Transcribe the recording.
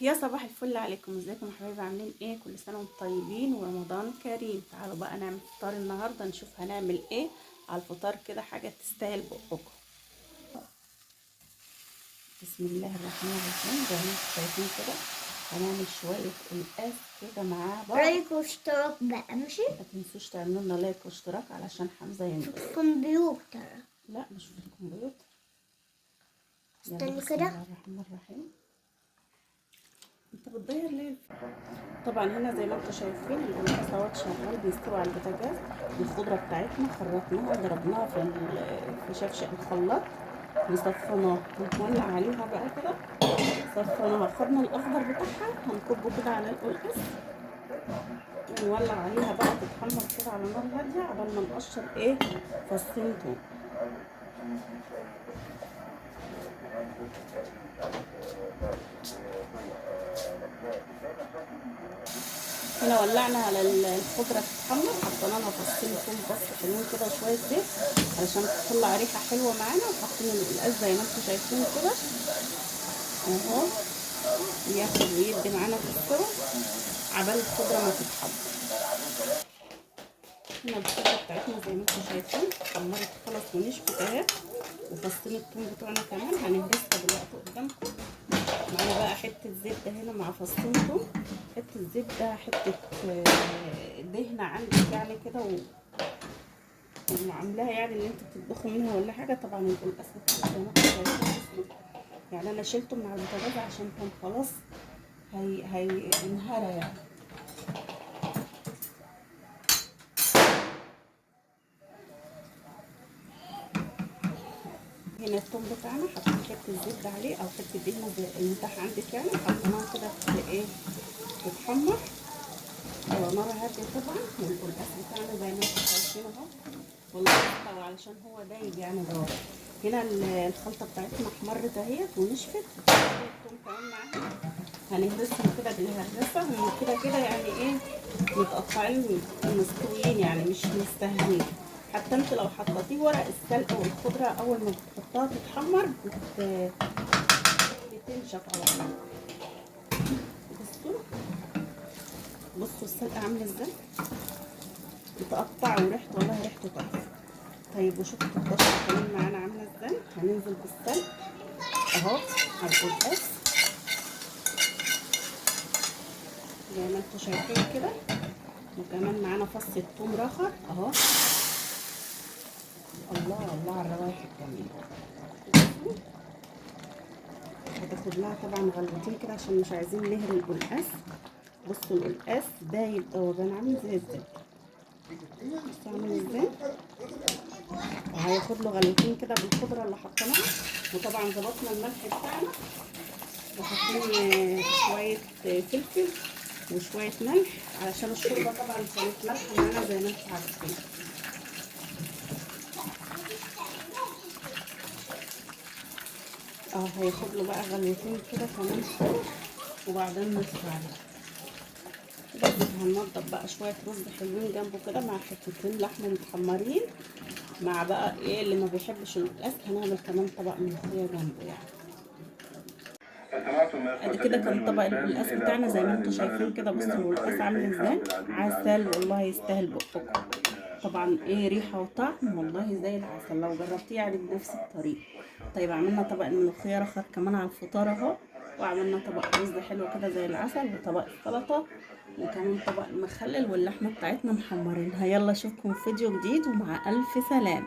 يا صباح الفل عليكم، ازيكم يا حبايبي؟ عاملين ايه؟ كل سنه وانتم طيبين ورمضان كريم. تعالوا بقى نعمل فطار النهارده، نشوف هنعمل ايه على الفطار كده، حاجه تستاهل بقكم. بسم الله الرحمن الرحيم. زي ما انتم شايفين كده هنعمل شويه قلقاس كده مع بعض. لايك واشتراك بقى، ماشي؟ ما تنسوش تعملوا لنا لايك واشتراك علشان حمزه ينبسط. في الكمبيوتر. لا مش في الكمبيوتر. يلا استني بسم كده. الله الرحمن الرحيم. انت بتضير ليه؟ طبعا هنا زي ما انتم شايفين القلقاس اهوت شغال بيستوي على البوتاجاز. الخضره بتاعتنا خرطناها ضربناها في شفشق الخلاط وصفناها، هنولع عليها بقى كده. صفناها، خدنا الاخضر بتاعها هنكبه كده على القلقاس ونولع عليها بقى تتحمر كده على نار هاديه عبال ما نقشر ايه فصين توم. هنا ولعنا على الخضره تتحمر، حطينا لها فصين ثوم بس حلوين كده وشويه زيت علشان تطلع ريحه حلوه معانا، وحاطين القلقاس زي ما انتم شايفين كده اهو ياخد ويدي معانا في السوا عبال الخضره ما تتحمر. هنا الخضره بتاعتنا زي ما انتم شايفين اتحمرت خلاص ونشفت اهي، وفصين الثوم بتوعنا كمان هنهرسها دلوقتي قدامكم. معانا بقى حته زبده هنا مع فصين ثوم، حته زبده، حته دهنه عندك يعني كده وعاملاها يعني اللي انتوا بتطبخوا منها ولا حاجه. طبعا القلقاس بتاعي زي ما انتوا شايفين يعني انا شلته من على البوتاجاز عشان كان خلاص هينهرى يعني. هنا الثوم بتاعنا حطيت حته زبده عليه او حته دهنه زي المتاح عندك يعني، حطيناها كده في ايه تتحمر على نار هاديه طبعا. والقلقاس بتاعنا زي ما انتم شايفين اهو والله استوى علشان هو دايب يعني جوه. هنا الخلطه بتاعتنا احمرت اهيت ونشفت، الثوم كمان معاها هنهرسهم كده بالهرسه، هم كده كده يعني ايه متقطعين مستويين يعني مش مستهوين. حتى انت لو حطيتيه ورق السلق والخضره اول ما بتحطها تتحمر بتنشف على طول. بصوا السلق عامله ازاي متقطع وريحته والله ريحته تحفه. طيب وشوفوا الطشه كمان معانا عامله ازاي. هننزل بالسلق اهو على القلقاس زي ما انتوا شايفين كده، وكمان معانا فص الثوم رخر اهو. الله الله على الروايح الجميله. هتاخد لها طبعا غلوتين كده عشان مش عايزين نهري القلقاس. بصوا القلقاس دايب ذوبان عامل زي الزبده، بصوا عامل ازاي، وهياخد له غلوتين كده بالخضره اللي حطيناها. وطبعا ظبطنا الملح بتاعنا وحطينا شويه فلفل وشويه ملح علشان الشوربه طبعا كانت مالحه معانا زي ما انتم عارفين. هياخد له بقى غلوتين كده كمان وبعدين نطفي عليه. بس هننضف بقى شويه رز حلوين جنبه كده مع حتتين لحمه متحمرين، مع بقى ايه اللي ما بيحبش القلقاس هنعمل كمان طبق ملوخيه جنبه يعني. ادي كده كان طبق القلقاس بتاعنا زي ما انتم شايفين كده. بصوا القلقاس عامل ازاي، عسل والله يستاهل بقكم. طبعا ايه ريحه وطعم والله زي العسل لو جربتيه يعني بنفس الطريقه. طيب عملنا طبق الملوخيه رخر كمان على الفطار اهو، وعملنا طبق رز حلو كده زي العسل وطبق السلطه وكمان طبق المخلل واللحمه بتاعتنا محمرينها. يلا اشوفكم في فيديو جديد ومع الف سلامه.